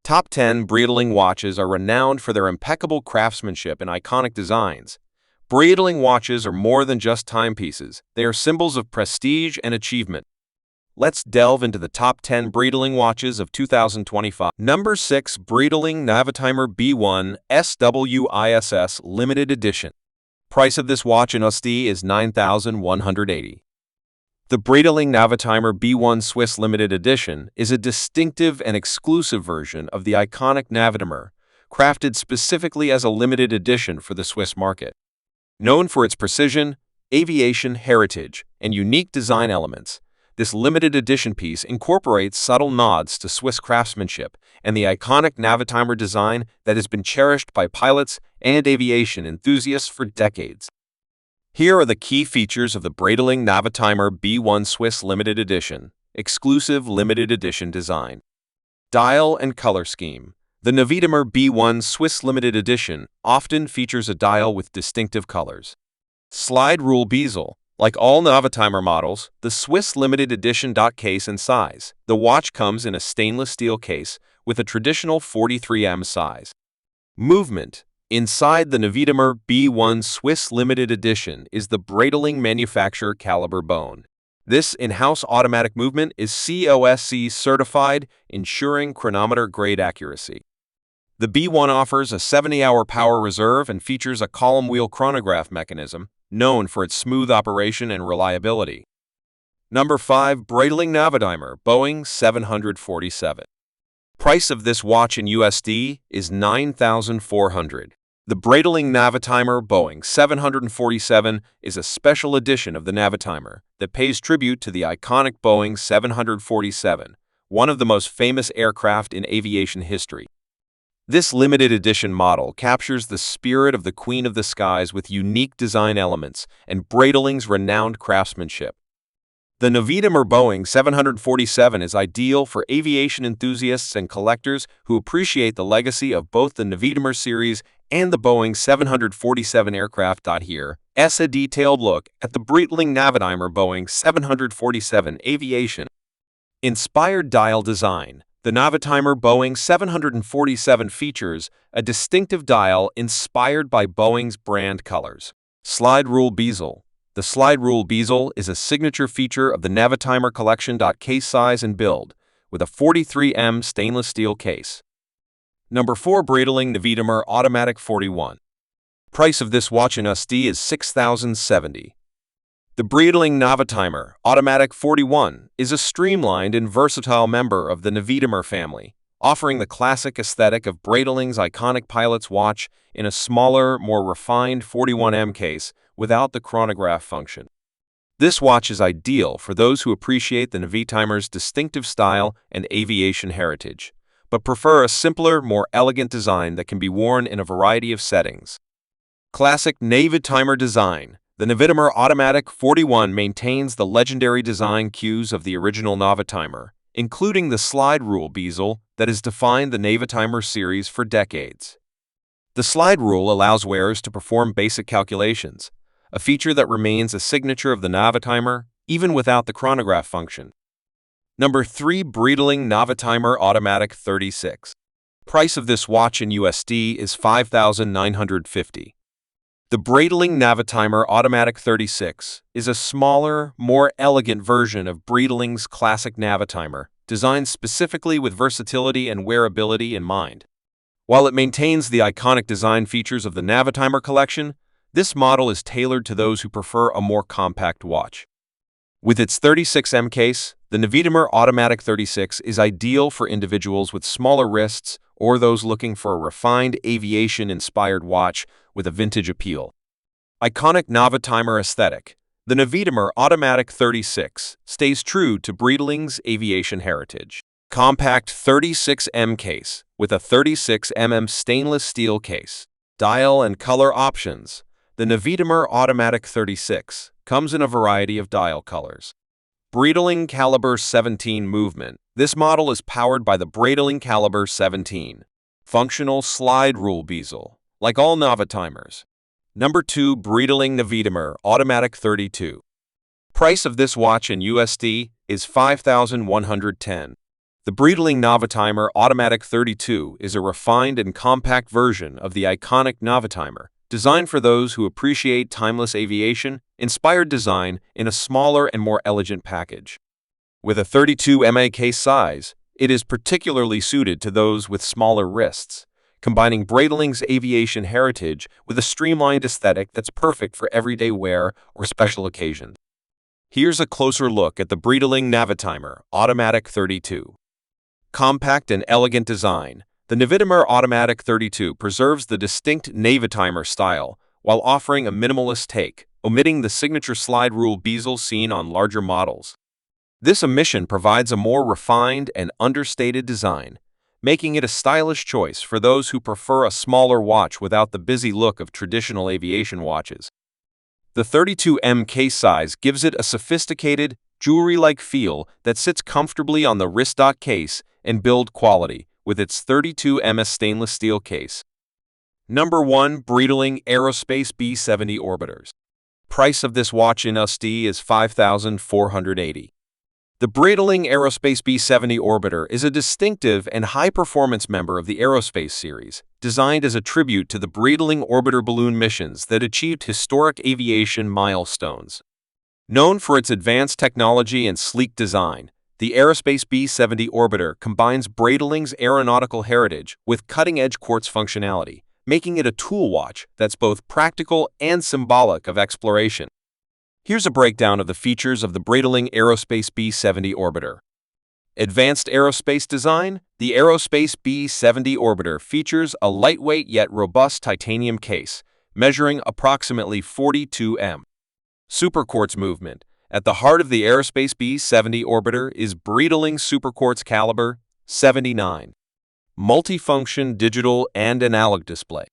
Top 10 Breitling watches are renowned for their impeccable craftsmanship and iconic designs. Breitling watches are more than just timepieces. They are symbols of prestige and achievement. Let's delve into the top 10 Breitling watches of 2025. Number 6. Breitling Navitimer B1 SWISS Limited Edition. Price of this watch in USD is $9,180. The Breitling Navitimer B1 Swiss Limited Edition is a distinctive and exclusive version of the iconic Navitimer, crafted specifically as a limited edition for the Swiss market. Known for its precision, aviation heritage, and unique design elements, this limited edition piece incorporates subtle nods to Swiss craftsmanship and the iconic Navitimer design that has been cherished by pilots and aviation enthusiasts for decades. Here are the key features of the Breitling Navitimer B1 Swiss Limited Edition, exclusive limited edition design. Dial and color scheme. The Navitimer B1 Swiss Limited Edition often features a dial with distinctive colors. Slide rule bezel. Like all Navitimer models, the Swiss Limited Edition case and size. The watch comes in a stainless steel case with a traditional 43mm size. Movement. Inside the Navitimer B1 Swiss Limited Edition is the Breitling manufacturer caliber bone. This in-house automatic movement is COSC certified, ensuring chronometer-grade accuracy. The B1 offers a 70-hour power reserve and features a column wheel chronograph mechanism, known for its smooth operation and reliability. Number 5. Breitling Navitimer Boeing 747. Price of this watch in USD is $9,400. The Breitling Navitimer Boeing 747 is a special edition of the Navitimer that pays tribute to the iconic Boeing 747, one of the most famous aircraft in aviation history. This limited edition model captures the spirit of the Queen of the Skies with unique design elements and Breitling's renowned craftsmanship. The Navitimer Boeing 747 is ideal for aviation enthusiasts and collectors who appreciate the legacy of both the Navitimer series and the Boeing 747 aircraft. Here is a detailed look at the Breitling Navitimer Boeing 747 aviation. Inspired dial design. The Navitimer Boeing 747 features a distinctive dial inspired by Boeing's brand colors. Slide rule bezel. The slide rule bezel is a signature feature of the Navitimer collection. Case size and build, with a 43mm stainless steel case. Number 4. Breitling Navitimer Automatic 41. Price of this watch in USD is $6,070. The Breitling Navitimer Automatic 41 is a streamlined and versatile member of the Navitimer family, offering the classic aesthetic of Breitling's iconic pilot's watch in a smaller, more refined 41mm case without the chronograph function. This watch is ideal for those who appreciate the Navitimer's distinctive style and aviation heritage, but prefer a simpler, more elegant design that can be worn in a variety of settings. Classic Navitimer design. The Navitimer Automatic 41 maintains the legendary design cues of the original Navitimer, including the slide rule bezel that has defined the Navitimer series for decades. The slide rule allows wearers to perform basic calculations, a feature that remains a signature of the Navitimer even without the chronograph function. Number 3. Breitling Navitimer Automatic 36. Price of this watch in USD is $5,950. The Breitling Navitimer Automatic 36 is a smaller, more elegant version of Breitling's classic Navitimer, designed specifically with versatility and wearability in mind. While it maintains the iconic design features of the Navitimer collection, this model is tailored to those who prefer a more compact watch. With its 36mm case, the Navitimer Automatic 36 is ideal for individuals with smaller wrists or those looking for a refined aviation-inspired watch with a vintage appeal. Iconic Navitimer aesthetic. The Navitimer Automatic 36 stays true to Breitling's aviation heritage. Compact 36mm case with a 36mm stainless steel case. Dial and color options. The Navitimer Automatic 36 comes in a variety of dial colors. Breitling Caliber 17 movement. This model is powered by the Breitling Caliber 17. Functional slide rule bezel, like all Navitimers. Number 2. Breitling Navitimer Automatic 32. Price of this watch in USD is $5,110. The Breitling Navitimer Automatic 32 is a refined and compact version of the iconic Navitimer, designed for those who appreciate timeless aviation-inspired design in a smaller and more elegant package. With a 32 mm case size, it is particularly suited to those with smaller wrists, combining Breitling's aviation heritage with a streamlined aesthetic that's perfect for everyday wear or special occasions. Here's a closer look at the Breitling Navitimer Automatic 32. Compact and elegant design, the Navitimer Automatic 32 preserves the distinct Navitimer style while offering a minimalist take, omitting the signature slide rule bezel seen on larger models. This omission provides a more refined and understated design, making it a stylish choice for those who prefer a smaller watch without the busy look of traditional aviation watches. The 32mm case size gives it a sophisticated, jewelry-like feel that sits comfortably on the wristlock case and build quality with its 32mm stainless steel case. Number 1. Breitling Aerospace B70 Orbiters. Price of this watch in USD is $5,480. The Breitling Aerospace B70 Orbiter is a distinctive and high-performance member of the aerospace series, designed as a tribute to the Breitling orbiter balloon missions that achieved historic aviation milestones. Known for its advanced technology and sleek design, the Aerospace B70 Orbiter combines Breitling's aeronautical heritage with cutting-edge quartz functionality, making it a tool watch that's both practical and symbolic of exploration. Here's a breakdown of the features of the Breitling Aerospace B70 Orbiter. Advanced aerospace design. The Aerospace B70 Orbiter features a lightweight yet robust titanium case, measuring approximately 42 m. Superquartz movement. At the heart of the Aerospace B70 Orbiter is Breitling Superquartz Caliber 79. Multifunction digital and analog display.